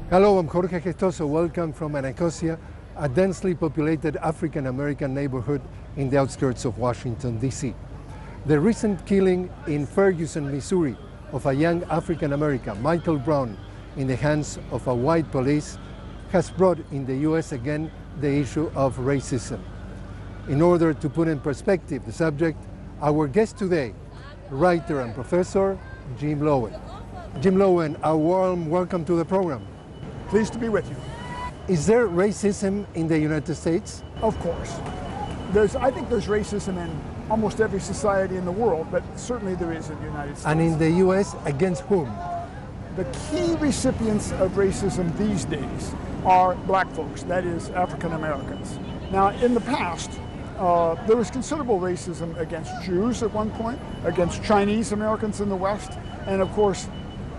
Hello, I'm Jorge Gestoso. Welcome from Nicosia, a densely populated African-American neighborhood in the outskirts of Washington, D.C. The recent killing in Ferguson, Missouri, of a young African-American, Michael Brown, in the hands of a white police has brought in the U.S. again the issue of racism. In order to put in perspective the subject, our guest today, writer and professor Jim Loewen. Jim Loewen, a warm welcome to the program. Pleased to be with you. Is there racism in the United States? Of course. I think there's racism in almost every society in the world, but certainly there is in the United States. And in the U.S., against whom? The key recipients of racism these days are black folks, that is, African Americans. Now, in the past, there was considerable racism against Jews at one point, against Chinese Americans in the West, and of course,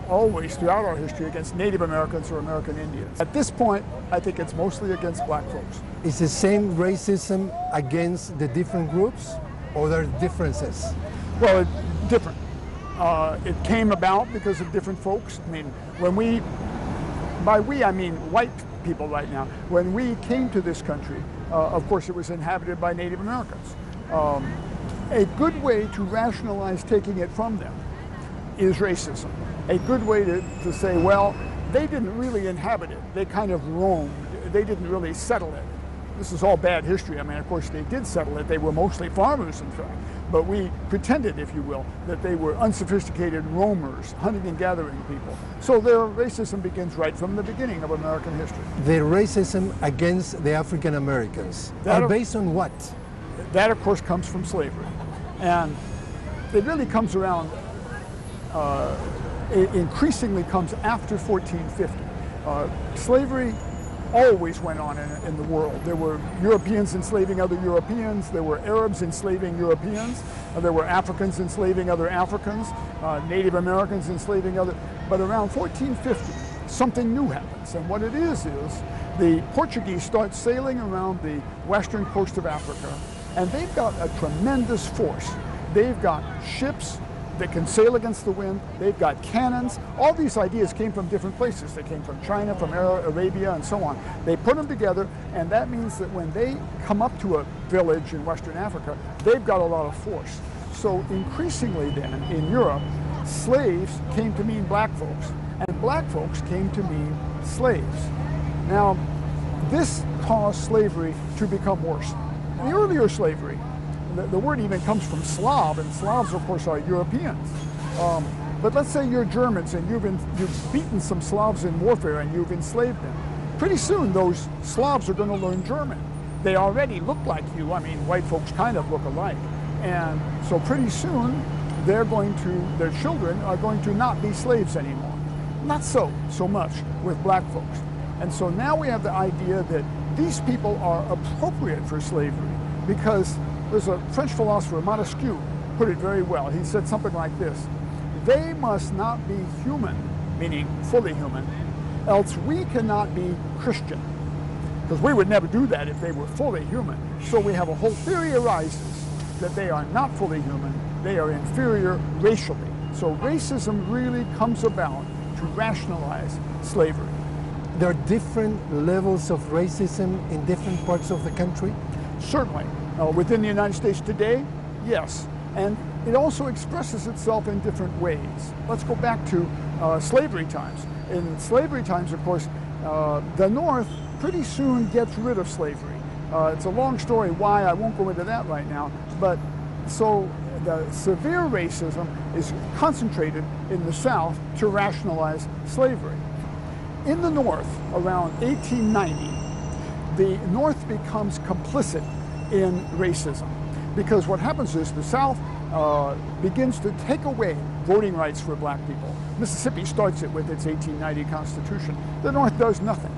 always throughout our history against Native Americans or American Indians. At this point, I think it's mostly against black folks. Is the same racism against the different groups, or there are differences? Well, different. It came about because of different folks. I mean, by we I mean white people right now. When we came to this country, of course it was inhabited by Native Americans. A good way to rationalize taking it from them is racism. A good way to say, well, they didn't really inhabit it. They kind of roamed. They didn't really settle it. This is all bad history. I mean, of course, they did settle it. They were mostly farmers, in fact. But we pretended, if you will, that they were unsophisticated roamers, hunting and gathering people. So their racism begins right from the beginning of American history. The racism against the African Americans are based on what? That, of course, comes from slavery. And it really comes around, it increasingly comes after 1450. Slavery always went on in the world. There were Europeans enslaving other Europeans, there were Arabs enslaving Europeans, there were Africans enslaving other Africans, Native Americans enslaving other, but around 1450, something new happens. And what it is the Portuguese start sailing around the western coast of Africa, and they've got a tremendous force. They've got ships that can sail against the wind. They've got cannons. All these ideas came from different places. They came from China, from Arabia, and so on. They put them together, and that means that when they come up to a village in Western Africa, they've got a lot of force. So increasingly then, in Europe, slaves came to mean black folks, and black folks came to mean slaves. Now, this caused slavery to become worse. The earlier slavery, the word even comes from Slav, and Slavs, of course, are Europeans. But let's say you're Germans and you've beaten some Slavs in warfare and you've enslaved them. Pretty soon, those Slavs are going to learn German. They already look like you. I mean, white folks kind of look alike. And so pretty soon, their children are going to not be slaves anymore. Not so much with black folks. And so now we have the idea that these people are appropriate for slavery because there's a French philosopher, Montesquieu, put it very well. He said something like this: they must not be human, meaning fully human, else we cannot be Christian. Because we would never do that if they were fully human. So we have a whole theory arises that they are not fully human, they are inferior racially. So racism really comes about to rationalize slavery. There are different levels of racism in different parts of the country? Certainly. Within the United States today, yes. And it also expresses itself in different ways. Let's go back to slavery times. In slavery times, of course, the North pretty soon gets rid of slavery. It's a long story why, I won't go into that right now. But so the severe racism is concentrated in the South to rationalize slavery. In the North, around 1890, the North becomes complicit in racism, because what happens is the South begins to take away voting rights for black people. Mississippi starts it with its 1890 Constitution. The North does nothing.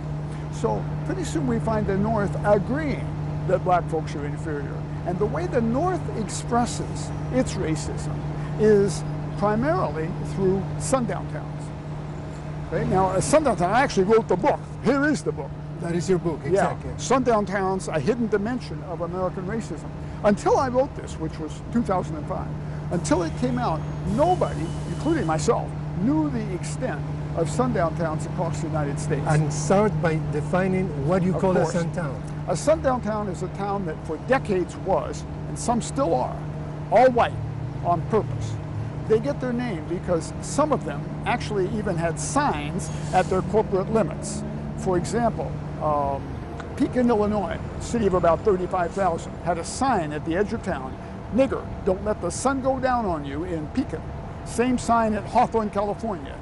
So pretty soon we find the North agreeing that black folks are inferior. And the way the North expresses its racism is primarily through sundown towns. Okay? Now, a sundown town, I actually wrote the book. Here is the book. That is your book, exactly. Yeah, Sundown Towns, A Hidden Dimension of American Racism. Until I wrote this, which was 2005, until it came out, nobody, including myself, knew the extent of sundown towns across the United States. And start by defining what you call a course. sundown. A sundown town is a town that for decades was, and some still are, all white on purpose. They get their name because some of them actually even had signs at their corporate limits. For example, Pekin, Illinois, a city of about 35,000, had a sign at the edge of town, "Nigger, don't let the sun go down on you" in Pekin. Same sign at Hawthorne, California.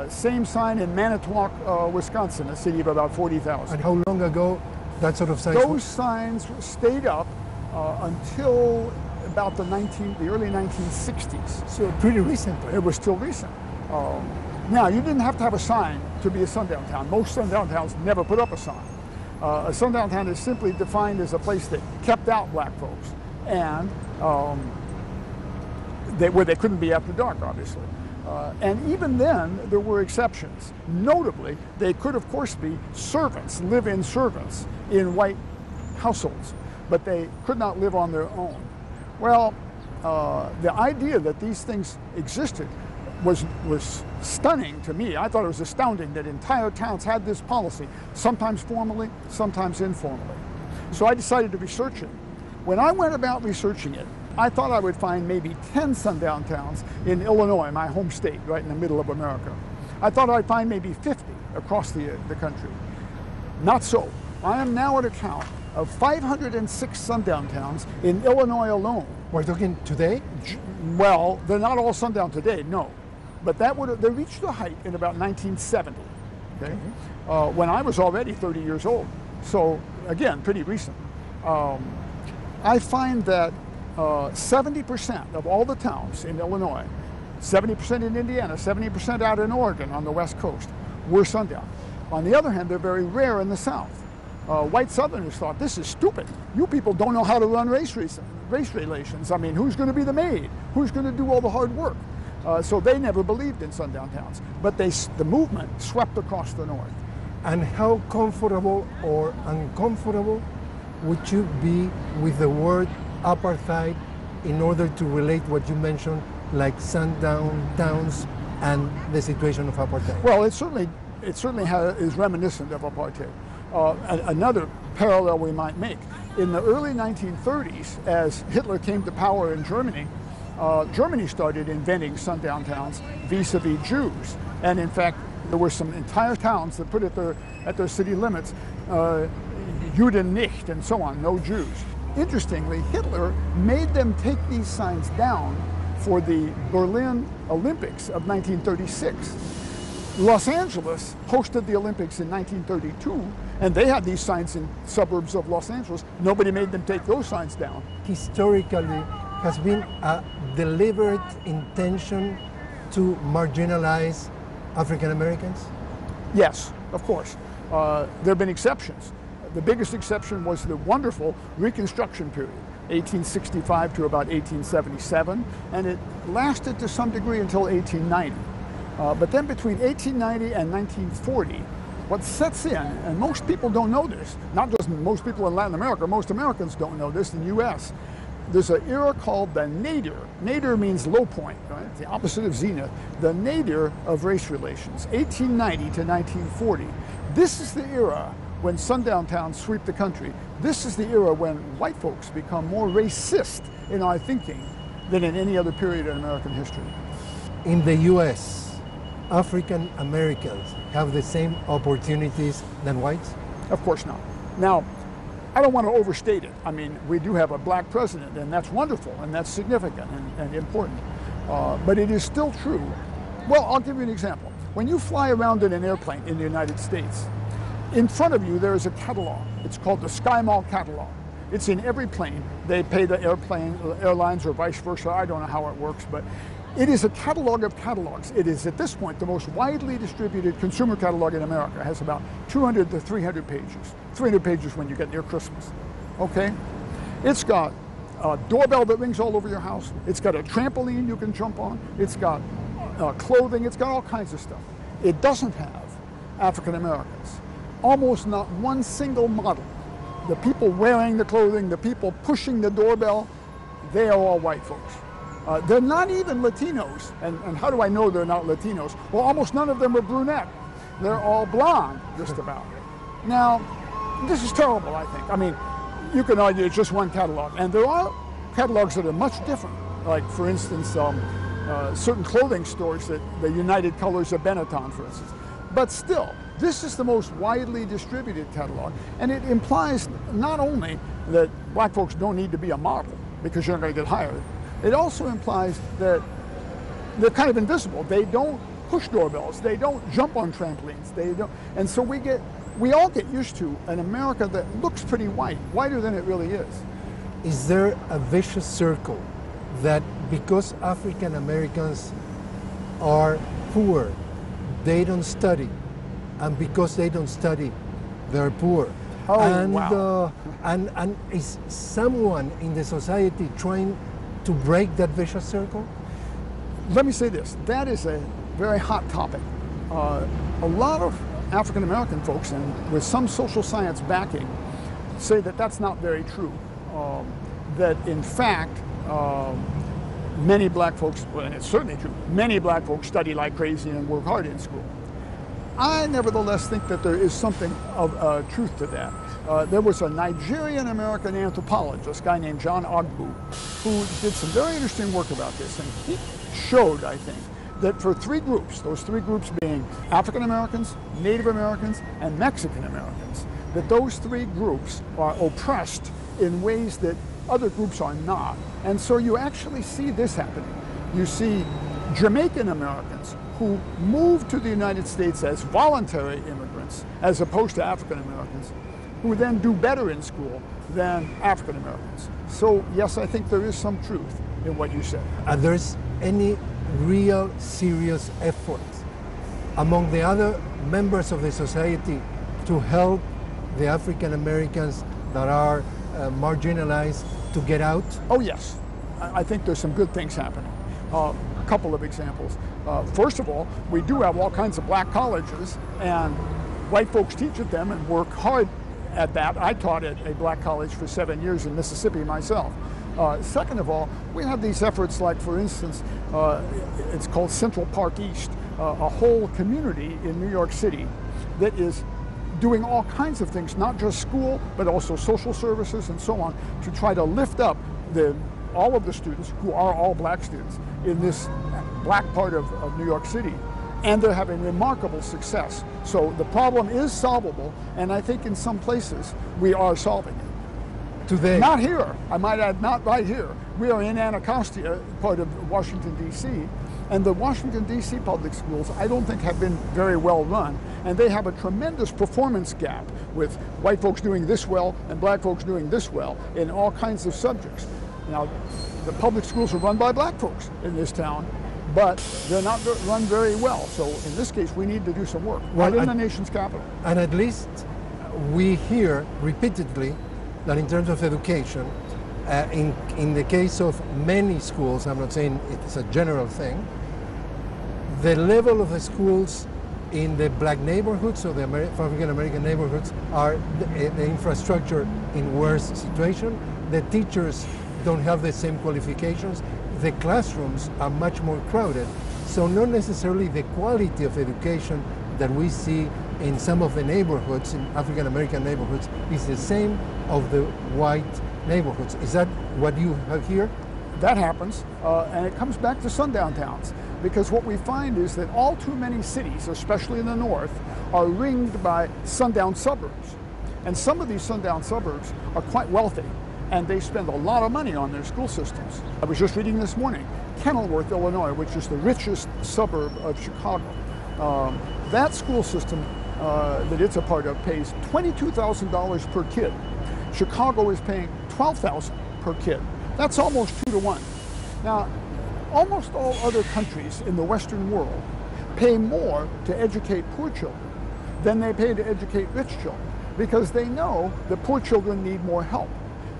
Same sign in Manitowoc, Wisconsin, a city of about 40,000. And how long ago that sort of signs? Those signs stayed up until about the early 1960s. So pretty recently. It was still recent. Now, you didn't have to have a sign to be a sundown town. Most sundown towns never put up a sign. A sundown town is simply defined as a place that kept out black folks, and where they couldn't be after dark, obviously. And even then, there were exceptions. Notably, they could, of course, be servants, live-in servants in white households, but they could not live on their own. Well, the idea that these things existed was stunning to me. I thought it was astounding that entire towns had this policy, sometimes formally, sometimes informally. So I decided to research it. When I went about researching it, I thought I would find maybe 10 sundown towns in Illinois, my home state, right in the middle of America. I thought I'd find maybe 50 across the country. Not so. I am now at a count of 506 sundown towns in Illinois alone. We're talking today? Well, they're not all sundown today, no. But they reached the height in about 1970, okay? When I was already 30 years old. So, again, pretty recent. I find that 70% of all the towns in Illinois, 70% in Indiana, 70% out in Oregon on the West Coast, were sundown. On the other hand, they're very rare in the South. White Southerners thought, this is stupid. You people don't know how to run race relations. I mean, who's going to be the maid? Who's going to do all the hard work? So they never believed in sundown towns. But the movement swept across the North. And how comfortable or uncomfortable would you be with the word apartheid in order to relate what you mentioned, like sundown towns and the situation of apartheid? Well, it certainly is reminiscent of apartheid. Another parallel we might make, in the early 1930s, as Hitler came to power in Germany, Germany started inventing sundown towns vis-a-vis Jews. And in fact, there were some entire towns that put at their city limits, Juden nicht, and so on, no Jews. Interestingly, Hitler made them take these signs down for the Berlin Olympics of 1936. Los Angeles hosted the Olympics in 1932, and they had these signs in suburbs of Los Angeles. Nobody made them take those signs down. Historically, has been a deliberate intention to marginalize African Americans? Yes, of course. There have been exceptions. The biggest exception was the wonderful Reconstruction period, 1865 to about 1877, and it lasted to some degree until 1890. But then between 1890 and 1940, what sets in, and most people don't know this, not just most people in Latin America, most Americans don't know this in the US, there's an era called the nadir. Nadir means low point, right? It's the opposite of zenith. The nadir of race relations, 1890 to 1940. This is the era when sundown towns sweep the country. This is the era when white folks become more racist in our thinking than in any other period in American history. In the US, African Americans have the same opportunities than whites? Of course not. Now, I don't want to overstate it. I mean, we do have a black president, and that's wonderful, and that's significant and important. But it is still true. Well, I'll give you an example. When you fly around in an airplane in the United States, in front of you there is a catalog. It's called the Sky Mall catalog. It's in every plane. They pay the airlines or vice versa. I don't know how it works, but it is a catalog of catalogs. It is, at this point, the most widely distributed consumer catalog in America. It has about 200 to 300 pages. 300 pages when you get near Christmas, okay? It's got a doorbell that rings all over your house. It's got a trampoline you can jump on. It's got clothing. It's got all kinds of stuff. It doesn't have African Americans. Almost not one single model. The people wearing the clothing, the people pushing the doorbell, they are all white folks. They're not even Latinos. And how do I know they're not Latinos? Well, almost none of them are brunette. They're all blonde, just about. Now, this is terrible, I think. I mean, you can argue it's just one catalog. And there are catalogs that are much different. Like, for instance, certain clothing stores, that the United Colors of Benetton, for instance. But still, this is the most widely distributed catalog. And it implies not only that black folks don't need to be a model because you're not going to get hired, it also implies that they're kind of invisible. They don't push doorbells. They don't jump on trampolines. They don't. And so we all get used to an America that looks pretty white, whiter than it really is. Is there a vicious circle that because African Americans are poor, they don't study, and because they don't study, they're poor? Oh, and, wow. And is someone in the society trying to break that vicious circle? Let me say this, that is a very hot topic. A lot of African American folks, and with some social science backing, say that that's not very true. That in fact, many black folks, well, and it's certainly true, many black folks study like crazy and work hard in school. I nevertheless think that there is something of truth to that. There was a Nigerian-American anthropologist, a guy named John Ogbu, who did some very interesting work about this, and he showed, I think, that for three groups, those three groups being African Americans, Native Americans, and Mexican Americans, that those three groups are oppressed in ways that other groups are not. And so you actually see this happening. You see Jamaican Americans who moved to the United States as voluntary immigrants, as opposed to African Americans, who then do better in school than African Americans. So yes, I think there is some truth in what you said. And there's any real serious effort among the other members of the society to help the African Americans that are marginalized to get out? Oh yes, I think there's some good things happening. A couple of examples. First of all, we do have all kinds of black colleges, and white folks teach at them and work hard at that. I taught at a black college for 7 years in Mississippi myself. Second of all, we have these efforts like, for instance, it's called Central Park East, a whole community in New York City that is doing all kinds of things, not just school, but also social services and so on, to try to lift up all of the students, who are all black students, in this black part of New York City. And they're having remarkable success. So the problem is solvable, and I think in some places we are solving it. Today? Not here, I might add, not right here. We are in Anacostia, part of Washington, D.C., and the Washington, D.C. public schools, I don't think have been very well run, and they have a tremendous performance gap with white folks doing this well and black folks doing this well in all kinds of subjects. Now, the public schools are run by black folks in this town, but they're not run very well. So in this case, we need to do some work, right in the nation's capital. And at least we hear repeatedly that in terms of education, in the case of many schools, I'm not saying it's a general thing, the level of the schools in the black neighborhoods or the African American neighborhoods are the infrastructure in worse situation. The teachers don't have the same qualifications. The classrooms are much more crowded. So not necessarily the quality of education that we see in some of the neighborhoods, in African American neighborhoods, is the same of the white neighborhoods. Is that what you have here? That happens, and it comes back to sundown towns, because what we find is that all too many cities, especially in the north, are ringed by sundown suburbs. And some of these sundown suburbs are quite wealthy, and they spend a lot of money on their school systems. I was just reading this morning, Kenilworth, Illinois, which is the richest suburb of Chicago. That school system that it's a part of pays $22,000 per kid. Chicago is paying $12,000 per kid. That's almost 2 to 1. Now, almost all other countries in the Western world pay more to educate poor children than they pay to educate rich children, because they know that poor children need more help.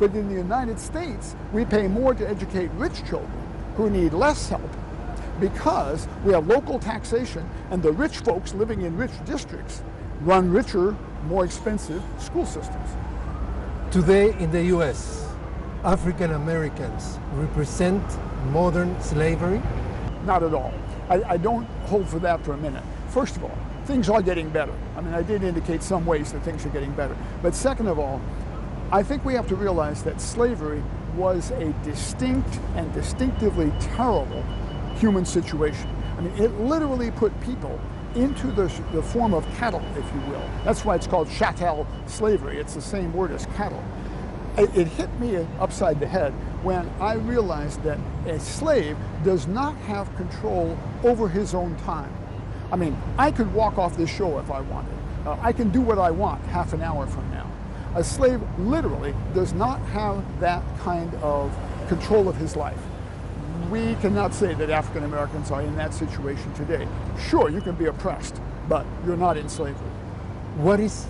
But in the United States, we pay more to educate rich children who need less help, because we have local taxation, and the rich folks living in rich districts run richer, more expensive school systems. Today in the US, African Americans represent modern slavery? Not at all. I don't hold for that for a minute. First of all, things are getting better. I mean, I did indicate some ways that things are getting better. But second of all, I think we have to realize that slavery was a distinct and distinctively terrible human situation. I mean, it literally put people into the form of cattle, if you will. That's why it's called chattel slavery. It's the same word as cattle. It hit me upside the head when I realized that a slave does not have control over his own time. I mean, I could walk off this show if I wanted. I can do what I want half an hour from now. A slave literally does not have that kind of control of his life. We cannot say that African Americans are in that situation today. Sure, you can be oppressed, but you're not in slavery. What is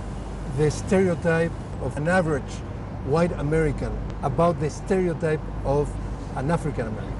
the stereotype of an average white American about the stereotype of an African American?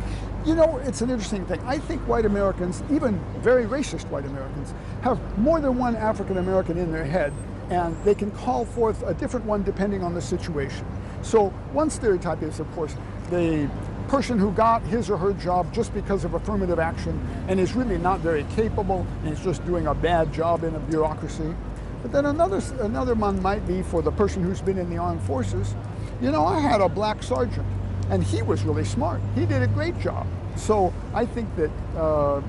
You know, it's an interesting thing. I think white Americans, even very racist white Americans, have more than one African American in their head, and they can call forth a different one depending on the situation. So one stereotype is, of course, the person who got his or her job just because of affirmative action and is really not very capable and is just doing a bad job in a bureaucracy. But then another one might be for the person who's been in the armed forces. You know, I had a black sergeant, and he was really smart. He did a great job. So I think that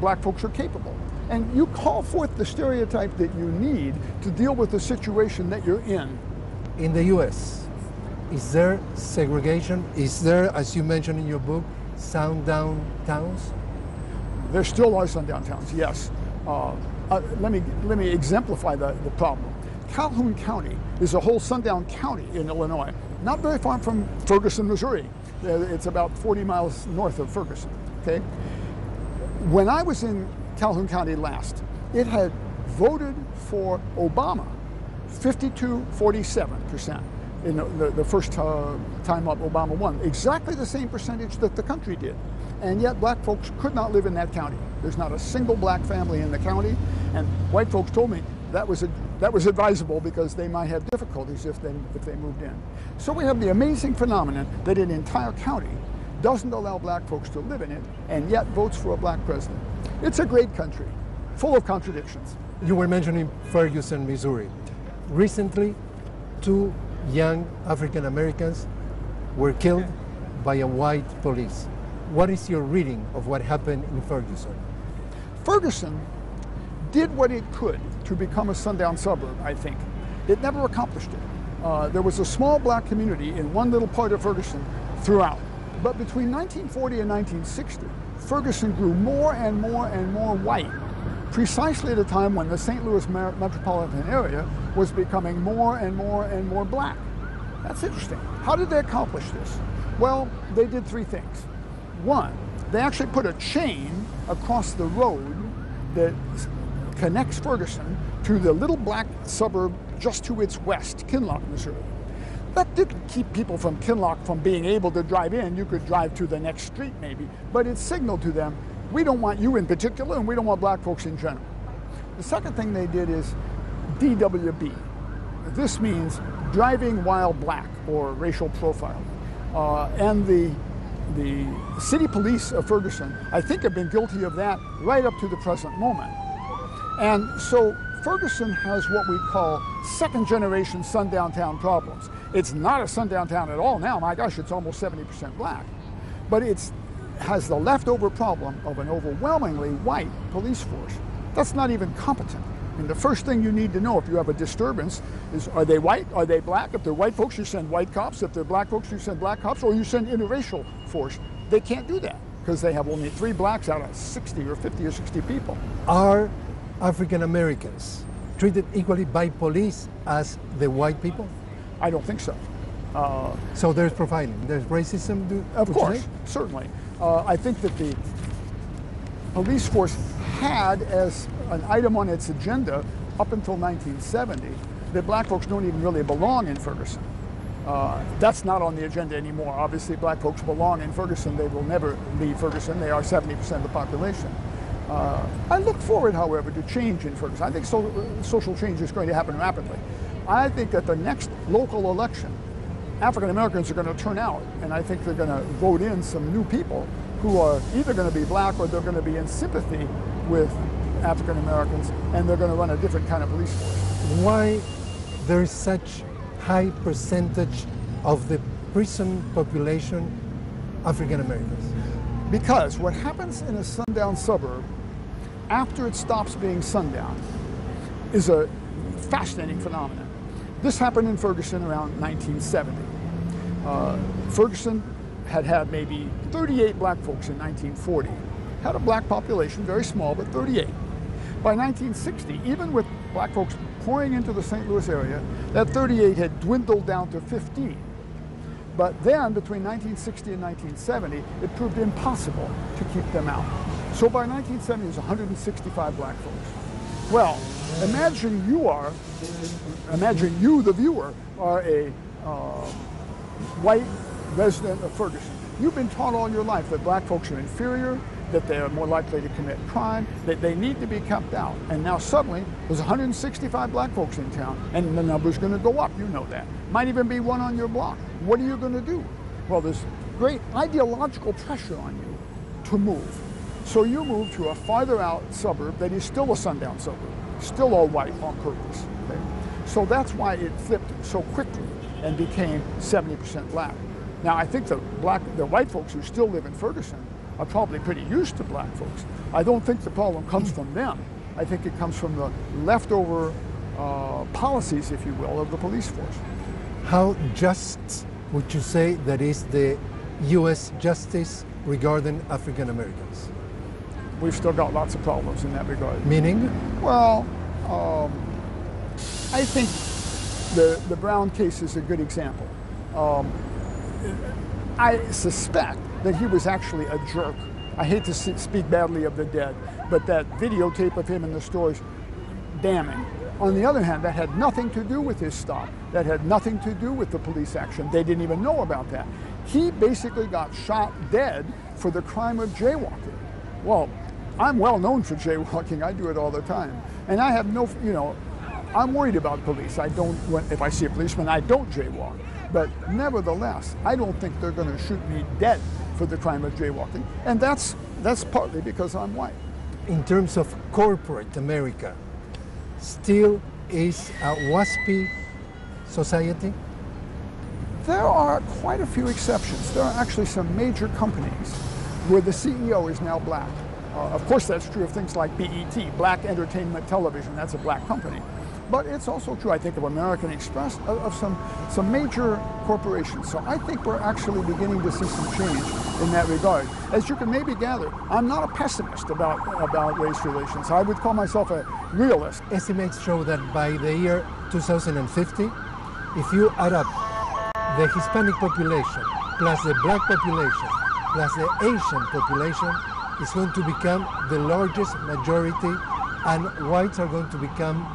black folks are capable. And you call forth the stereotype that you need to deal with the situation that you're in. In the U.S., is there segregation? Is there, as you mentioned in your book, sundown towns? There still are sundown towns, yes. Let me exemplify the problem. Calhoun County is a whole sundown county in Illinois, not very far from Ferguson, Missouri. It's about 40 miles north of Ferguson, okay? When I was in Calhoun County last, it had voted for Obama 52-47% in the first time up Obama won. Exactly the same percentage that the country did. And yet black folks could not live in that county. There's not a single black family in the county, and white folks told me that was advisable because they might have difficulties if they moved in. So we have the amazing phenomenon that an entire county doesn't allow black folks to live in it and yet votes for a black president. It's a great country, full of contradictions. You were mentioning Ferguson, Missouri. Recently, 2 young African Americans were killed by a white police. What is your reading of what happened in Ferguson? Ferguson did what it could to become a sundown suburb, I think. It never accomplished it. There was a small black community in one little part of Ferguson throughout. But between 1940 and 1960, Ferguson grew more and more and more white, precisely at a time when the St. Louis metropolitan area was becoming more and more and more black. That's interesting. How did they accomplish this? Well, they did 3 things. One, they actually put a chain across the road that connects Ferguson to the little black suburb just to its west, Kinloch, Missouri. That didn't keep people from Kinloch from being able to drive in. You could drive to the next street maybe, but it signaled to them, we don't want you in particular, and we don't want black folks in general. The second thing they did is DWB. This means driving while black, or racial profiling. And the city police of Ferguson, I think, have been guilty of that right up to the present moment. And so Ferguson has what we call second-generation sundown town problems. It's not a sundown town at all now. My gosh, it's almost 70% black. But it has the leftover problem of an overwhelmingly white police force. That's not even competent. And the first thing you need to know if you have a disturbance is, are they white? Are they black? If they're white folks, you send white cops. If they're black folks, you send black cops, or you send interracial force. They can't do that because they have only 3 blacks out of 60 or 50 or 60 people. Are African Americans treated equally by police as the white people? I don't think so. So there's profiling, there's racism? Of course, certainly. I think that the police force had as an item on its agenda up until 1970 that black folks don't even really belong in Ferguson. That's not on the agenda anymore. Obviously, black folks belong in Ferguson. They will never leave Ferguson. They are 70% of the population. I look forward, however, to change in Ferguson. I think social change is going to happen rapidly. I think at the next local election, African Americans are going to turn out, and I think they're going to vote in some new people who are either going to be black or they're going to be in sympathy with African Americans, and they're going to run a different kind of police force. Why there is such high percentage of the prison population African Americans? Because what happens in a sundown suburb after it stops being sundown is a fascinating phenomenon. This happened in Ferguson around 1970. Ferguson had maybe 38 black folks in 1940. Had a black population, very small, but 38. By 1960, even with black folks pouring into the St. Louis area, that 38 had dwindled down to 15. But then, between 1960 and 1970, it proved impossible to keep them out. So by 1970, it was 165 black folks. Well, imagine you, the viewer, are a white resident of Ferguson. You've been taught all your life that black folks are inferior, that they are more likely to commit crime, that they need to be kept out. And now suddenly, there's 165 black folks in town, and the number's going to go up, you know that. Might even be one on your block. What are you going to do? Well, there's great ideological pressure on you to move. So you move to a farther out suburb that is still a sundown suburb, still all white on purpose. Okay? So that's why it flipped so quickly and became 70% black. Now, I think the white folks who still live in Ferguson are probably pretty used to black folks. I don't think the problem comes from them. I think it comes from the leftover policies, if you will, of the police force. How just would you say that is the U.S. justice regarding African Americans? We've still got lots of problems in that regard. Meaning? Well, I think the Brown case is a good example. I suspect that he was actually a jerk. I hate to speak badly of the dead, but that videotape of him in the store is damning. On the other hand, that had nothing to do with his stop. That had nothing to do with the police action. They didn't even know about that. He basically got shot dead for the crime of jaywalking. Well, I'm well known for jaywalking. I do it all the time. And I have no, I'm worried about police. If I see a policeman, I don't jaywalk. But nevertheless, I don't think they're going to shoot me dead for the crime of jaywalking. And that's partly because I'm white. In terms of corporate America, still is a WASPy society? There are quite a few exceptions. There are actually some major companies where the CEO is now black. Of course, that's true of things like BET, Black Entertainment Television. That's a black company. But it's also true, I think, of American Express, of some major corporations. So I think we're actually beginning to see some change in that regard. As you can maybe gather, I'm not a pessimist about race relations. I would call myself a realist. Estimates show that by the year 2050, if you add up the Hispanic population plus the black population plus the Asian population, it's going to become the largest majority, and whites are going to become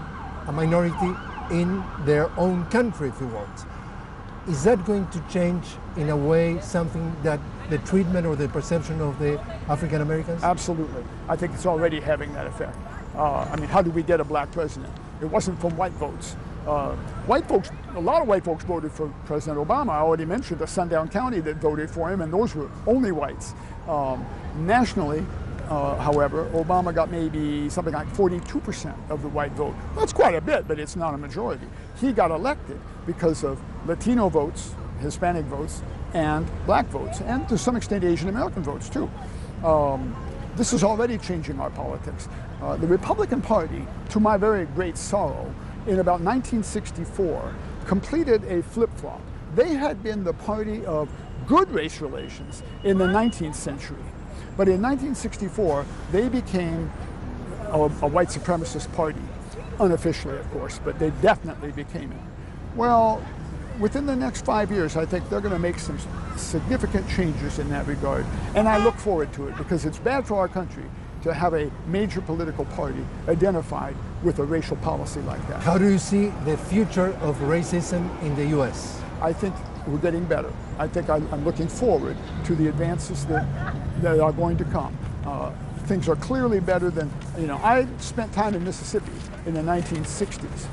a minority in their own country, if you want. Is that going to change, in a way, something that the treatment or the perception of the African Americans? Absolutely. I think it's already having that effect. I mean, how did we get a black president? It wasn't from white votes. White folks, a lot of white folks voted for President Obama. I already mentioned the Sundown County that voted for him, and those were only whites. Nationally, however, Obama got maybe something like 42% of the white vote. That's quite a bit, but it's not a majority. He got elected because of Latino votes, Hispanic votes, and black votes, and to some extent Asian American votes too. This is already changing our politics. The Republican Party, to my very great sorrow, in about 1964, completed a flip-flop. They had been the party of good race relations in the 19th century. But in 1964, they became a white supremacist party, unofficially, of course, but they definitely became it. Well, within the next 5 years, I think they're going to make some significant changes in that regard. And I look forward to it because it's bad for our country to have a major political party identified with a racial policy like that. How do you see the future of racism in the U.S.? I think we're getting better. I think I'm looking forward to the advances that are going to come. Things are clearly better than, I spent time in Mississippi in the 1960s.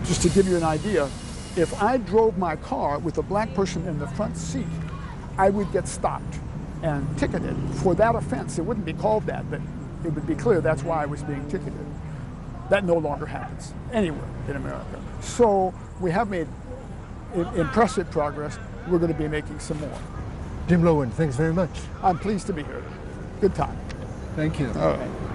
Just to give you an idea, if I drove my car with a black person in the front seat, I would get stopped. and ticketed for that offense. It wouldn't be called that, but it would be clear that's why I was being ticketed. That no longer happens anywhere in America. So we have made impressive progress. We're going to be making some more. Jim Loewen, thanks very much. I'm pleased to be here. Good time. Thank you. All right.